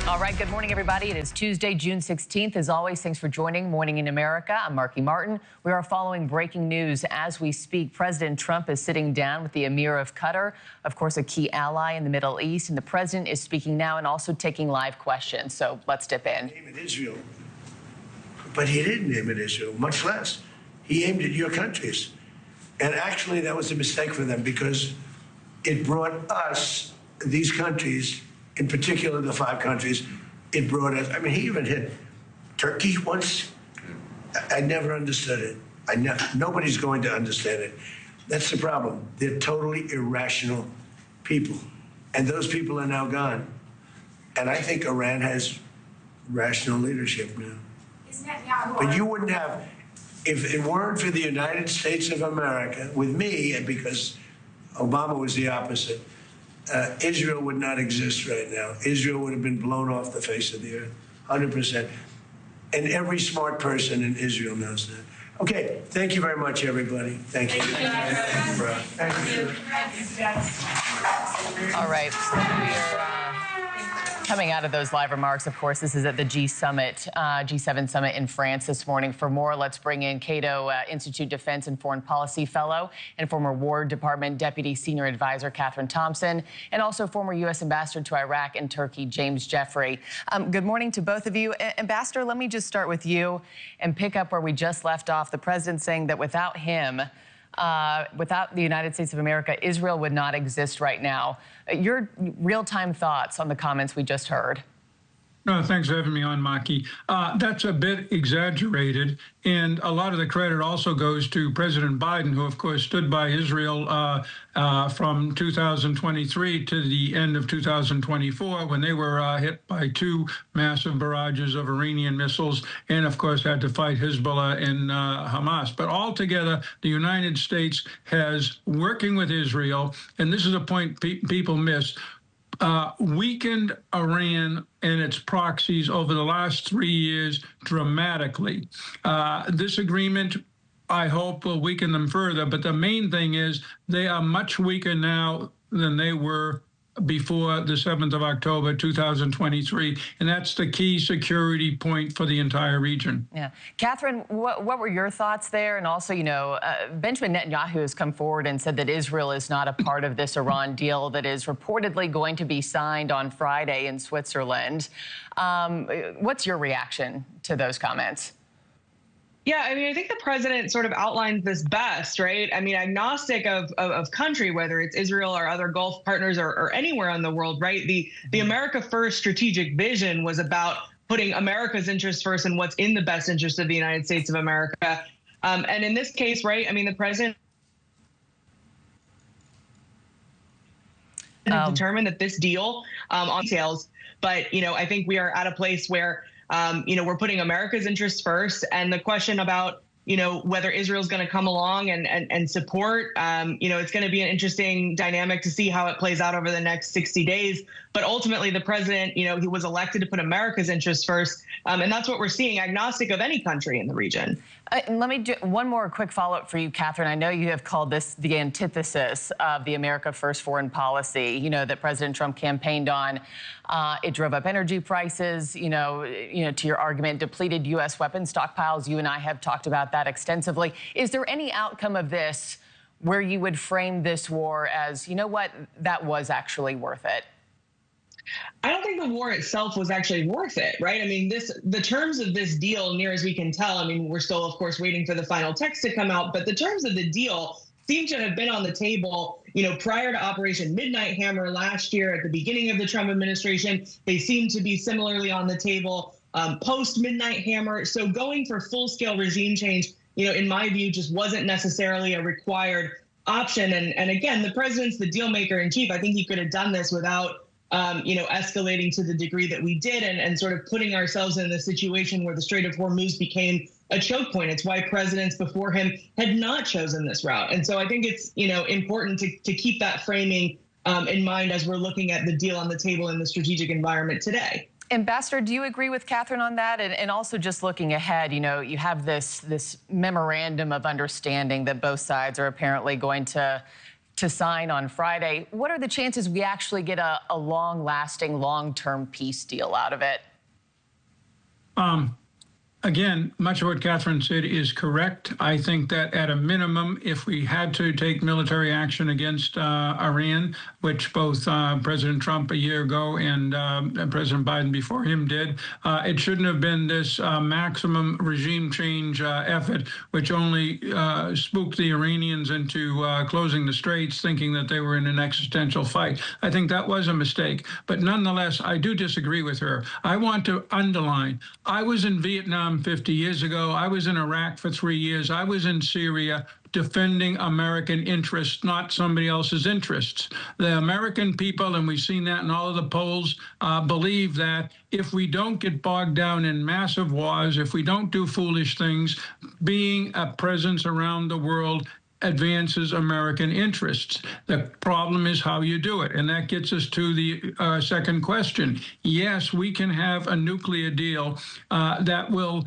All right, good morning, everybody. It is Tuesday, June 16th. As always, thanks for joining Morning in America. I'm Marky Martin. We are following breaking news as we speak. President Trump is sitting down with the Emir of Qatar, of course, a key ally in the Middle East. And the president is speaking now and also taking live questions. So let's dip in. He aimed at Israel, but he didn't aim at Israel, much less. He aimed at your countries. And actually, that was a mistake for them because it brought us, these countries, in particular the 5 countries, it brought us, I mean, he even hit Turkey once. I never understood it. Nobody's going to understand it. That's the problem. They're totally irrational people. And those people are now gone. And I think Iran has rational leadership now. But you wouldn't have, if it weren't for the United States of America, with me, and because Obama was the opposite, Israel would not exist right now. Israel would have been blown off the face of the earth, 100%. And every smart person in Israel knows that. Okay, thank you very much, everybody. Thank you. Thank you. All right, so we are coming out of those live remarks. Of course, this is at the G7 summit in France this morning. For more, let's bring in Cato Institute Defense and Foreign Policy Fellow and former War Department Deputy Senior Advisor Catherine Thompson, and also former U.S. Ambassador to Iraq and Turkey, James Jeffrey. Good morning to both of you. Ambassador, let me just start with you and pick up where we just left off. The president saying that without him, without the United States of America, Israel would not exist right now. Your real-time thoughts on the comments we just heard? No, thanks for having me on, Maki. That's a bit exaggerated, and a lot of the credit also goes to President Biden, who, of course, stood by Israel from 2023 to the end of 2024 when they were hit by 2 massive barrages of Iranian missiles and, of course, had to fight Hezbollah and Hamas. But altogether, the United States has, working with Israel, and this is a point people miss, weakened Iran and its proxies over the last 3 years dramatically. This agreement, I hope, will weaken them further. But the main thing is they are much weaker now than they were before the 7th of October, 2023. And that's the key security point for the entire region. Yeah. Catherine, what were your thoughts there? And also, you know, Benjamin Netanyahu has come forward and said that Israel is not a part of this Iran deal that is reportedly going to be signed on Friday in Switzerland. What's your reaction to those comments? Yeah, I mean, I think the president sort of outlined this best, right? I mean, agnostic of country, whether it's Israel or other Gulf partners or anywhere in the world, right? The America First strategic vision was about putting America's interests first and what's in the best interest of the United States of America. And in this case, right, I mean, the president determined that this deal on details, but, you know, I think we are at a place where you know, we're putting America's interests first, and the question about, you know, whether Israel's going to come along and support, you know, it's going to be an interesting dynamic to see how it plays out over the next 60 days. But ultimately, the president, you know, he was elected to put America's interests first, and that's what we're seeing, agnostic of any country in the region. Let me do one more quick follow-up for you, Catherine. I know you have called this the antithesis of the America First foreign policy, you know, that President Trump campaigned on. It drove up energy prices, you know, to your argument, depleted U.S. weapons stockpiles. You and I have talked about that extensively. Is there any outcome of this where you would frame this war as, you know what, that was actually worth it? I don't think the war itself was actually worth it, right? I mean, the terms of this deal, near as we can tell, I mean, we're still, of course, waiting for the final text to come out, but the terms of the deal seem to have been on the table, you know, prior to Operation Midnight Hammer last year at the beginning of the Trump administration. They seem to be similarly on the table post Midnight Hammer. So going for full-scale regime change, you know, in my view, just wasn't necessarily a required option. And again, the president's the deal maker in chief. I think he could have done this without you know, escalating to the degree that we did and sort of putting ourselves in the situation where the Strait of Hormuz became a choke point. It's why presidents before him had not chosen this route. And so I think it's, you know, important to keep that framing in mind as we're looking at the deal on the table in the strategic environment today. Ambassador, do you agree with Catherine on that? And also just looking ahead, you know, you have this memorandum of understanding that both sides are apparently going to to sign on Friday. What are the chances we actually get a long-lasting, long-term peace deal out of it? Again, much of what Catherine said is correct. I think that at a minimum, if we had to take military action against Iran, which both President Trump a year ago and President Biden before him did, it shouldn't have been this maximum regime change effort, which only spooked the Iranians into closing the straits, thinking that they were in an existential fight. I think that was a mistake. But nonetheless, I do disagree with her. I want to underline, I was in Vietnam 50 years ago. I was in Iraq for 3 years. I was in Syria defending American interests, not somebody else's interests. The American people, and we've seen that in all of the polls, believe that if we don't get bogged down in massive wars, if we don't do foolish things, being a presence around the world advances American interests. The problem is how you do it. And that gets us to the second question. Yes, we can have a nuclear deal that will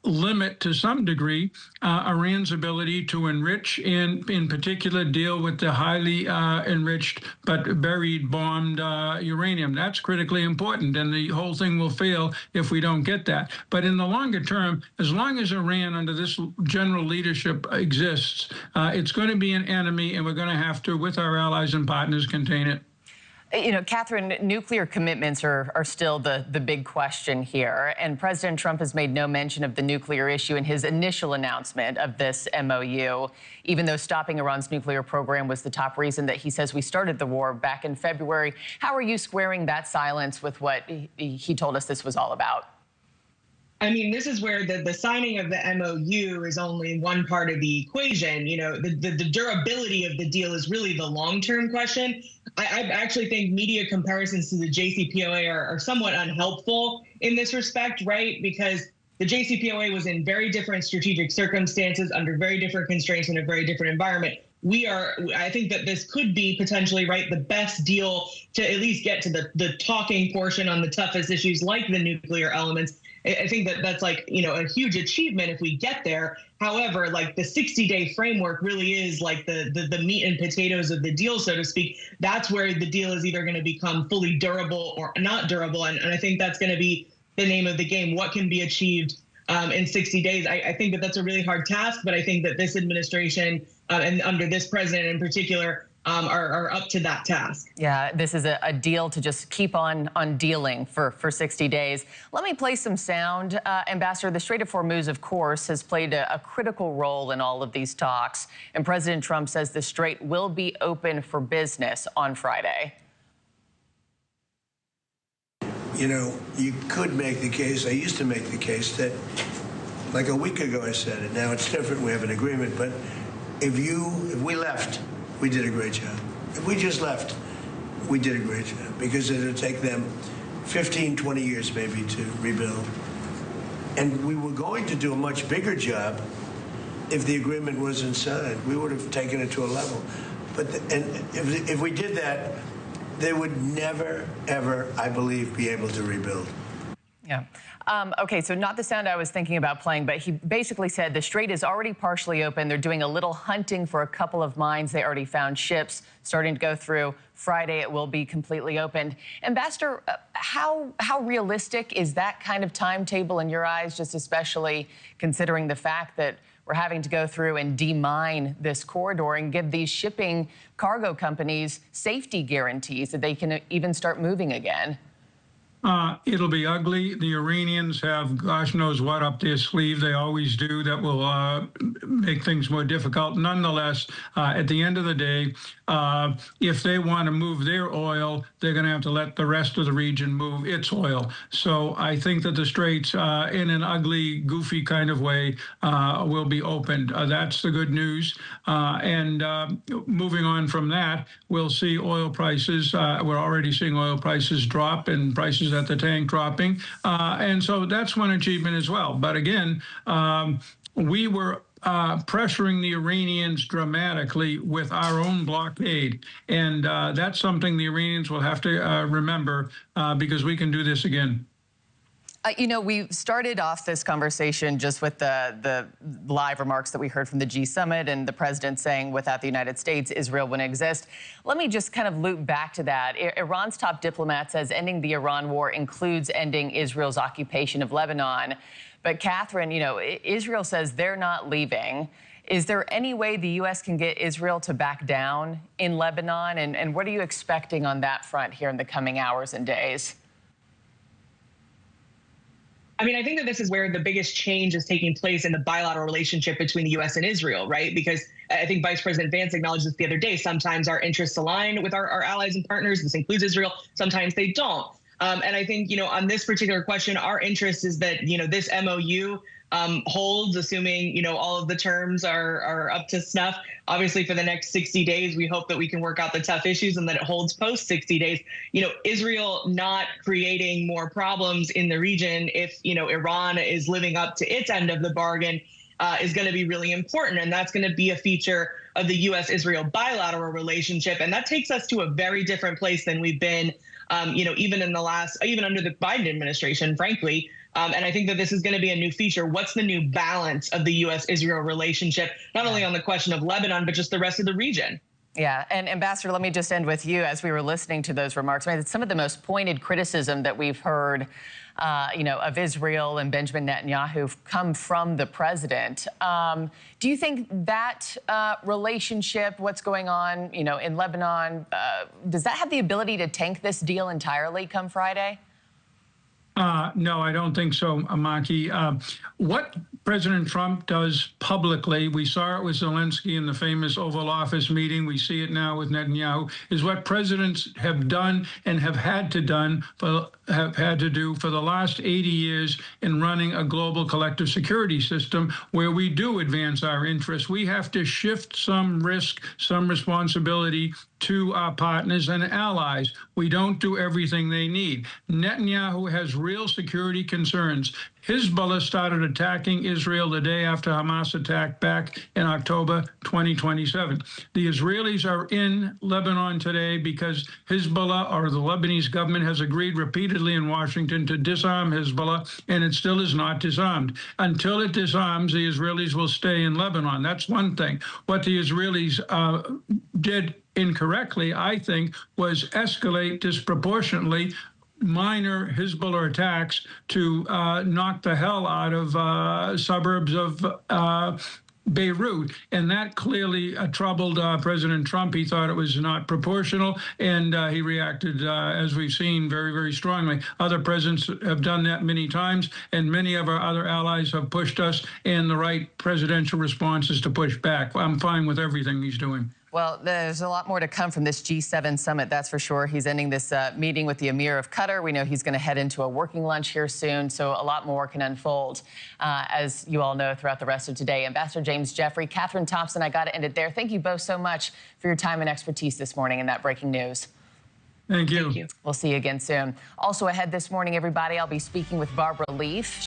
limit to some degree Iran's ability to enrich and in particular deal with the highly enriched but buried bombed uranium. That's critically important, and the whole thing will fail if we don't get that. But in the longer term, as long as Iran under this general leadership exists, it's going to be an enemy, and we're going to have to, with our allies and partners, contain it. You know, Catherine, nuclear commitments are still the big question here. And President Trump has made no mention of the nuclear issue in his initial announcement of this MOU, even though stopping Iran's nuclear program was the top reason that he says we started the war back in February. How are you squaring that silence with what he told us this was all about? I mean, this is where the signing of the MOU is only one part of the equation. You know, the durability of the deal is really the long-term question. I actually think media comparisons to the JCPOA are somewhat unhelpful in this respect, right? Because the JCPOA was in very different strategic circumstances, under very different constraints, in a very different environment. I think that this could be potentially, right, the best deal to at least get to the talking portion on the toughest issues like the nuclear elements. I think that that's like, you know, a huge achievement if we get there. However, like the 60-day framework really is like the meat and potatoes of the deal, so to speak. That's where the deal is either going to become fully durable or not durable. And I think that's going to be the name of the game. What can be achieved in 60 days? I think that that's a really hard task, but I think that this administration and under this president in particular are up to that task. Yeah, this is a deal to just keep on dealing for 60 days. Let me play some sound. Ambassador, the Strait of Hormuz, of course, has played a critical role in all of these talks. And President Trump says the strait will be open for business on Friday. You know, you could make the case, I used to make the case that, like a week ago I said it, now it's different, we have an agreement, but if we left, we did a great job. If we just left, we did a great job, because it'll take them 15, 20 years maybe to rebuild. And we were going to do a much bigger job if the agreement wasn't signed. We would have taken it to a level. But if we did that, they would never, ever, I believe, be able to rebuild. Yeah. Okay, so not the sound I was thinking about playing, but he basically said the strait is already partially open. They're doing a little hunting for a couple of mines. They already found ships starting to go through. Friday, it will be completely opened. Ambassador, how realistic is that kind of timetable in your eyes, just especially considering the fact that we're having to go through and demine this corridor and give these shipping cargo companies safety guarantees that they can even start moving again? It'll be ugly. The Iranians have gosh knows what up their sleeve. They always do. That will make things more difficult. Nonetheless, at the end of the day, if they want to move their oil, they're going to have to let the rest of the region move its oil. So I think that the straits, in an ugly, goofy kind of way, will be opened. That's the good news. And moving on from that, we'll see oil prices. We're already seeing oil prices drop and prices at the tank dropping. And so that's one achievement as well. But again, we were pressuring the Iranians dramatically with our own blockade. And that's something the Iranians will have to remember because we can do this again. You know, we started off this conversation just with the live remarks that we heard from the G summit and the president saying without the United States, Israel wouldn't exist. Let me just kind of loop back to that. Iran's top diplomat says ending the Iran war includes ending Israel's occupation of Lebanon. But Catherine, you know, Israel says they're not leaving. Is there any way the U.S. can get Israel to back down in Lebanon? And what are you expecting on that front here in the coming hours and days? I mean, I think that this is where the biggest change is taking place in the bilateral relationship between the U.S. and Israel, right? Because I think Vice President Vance acknowledged this the other day. Sometimes our interests align with our allies and partners. This includes Israel. Sometimes they don't. And I think, you know, on this particular question, our interest is that, you know, this MOU holds, assuming, you know, all of the terms are up to snuff. Obviously, for the next 60 days, we hope that we can work out the tough issues and that it holds post 60 days. You know, Israel not creating more problems in the region if, you know, Iran is living up to its end of the bargain is going to be really important. And that's going to be a feature of the U.S.-Israel bilateral relationship. And that takes us to a very different place than we've been, you know, even under the Biden administration, frankly. And I think that this is going to be a new feature. What's the new balance of the U.S.-Israel relationship, not only on the question of Lebanon, but just the rest of the region? Yeah, and Ambassador, let me just end with you. As we were listening to those remarks, I mean, it's some of the most pointed criticism that we've heard, you know, of Israel and Benjamin Netanyahu come from the president. Do you think that relationship, what's going on, you know, in Lebanon, does that have the ability to tank this deal entirely come Friday? No, I don't think so, Maki. What President Trump does publicly, we saw it with Zelensky in the famous Oval Office meeting, we see it now with Netanyahu, is what presidents have done and have had to do for the last 80 years in running a global collective security system where we do advance our interests. We have to shift some risk, some responsibility to our partners and allies. We don't do everything they need. Netanyahu has real security concerns. Hezbollah started attacking Israel the day after Hamas attacked back in October 2027. The Israelis are in Lebanon today because Hezbollah, or the Lebanese government, has agreed repeatedly in Washington to disarm Hezbollah, and it still is not disarmed. Until it disarms, the Israelis will stay in Lebanon. That's one thing. What the Israelis did incorrectly, I think, was escalate disproportionately minor Hezbollah attacks to knock the hell out of suburbs of Beirut. And that clearly troubled President Trump. He thought it was not proportional, and he reacted, as we've seen, very, very strongly. Other presidents have done that many times, and many of our other allies have pushed us, and the right presidential response is to push back. I'm fine with everything he's doing. Well, there's a lot more to come from this G7 summit, that's for sure. He's ending this meeting with the Emir of Qatar. We know he's going to head into a working lunch here soon, so a lot more can unfold, as you all know, throughout the rest of today. Ambassador James Jeffrey, Catherine Thompson, I got to end it there. Thank you both so much for your time and expertise this morning in that breaking news. Thank you. Thank you. We'll see you again soon. Also ahead this morning, everybody, I'll be speaking with Barbara Leaf.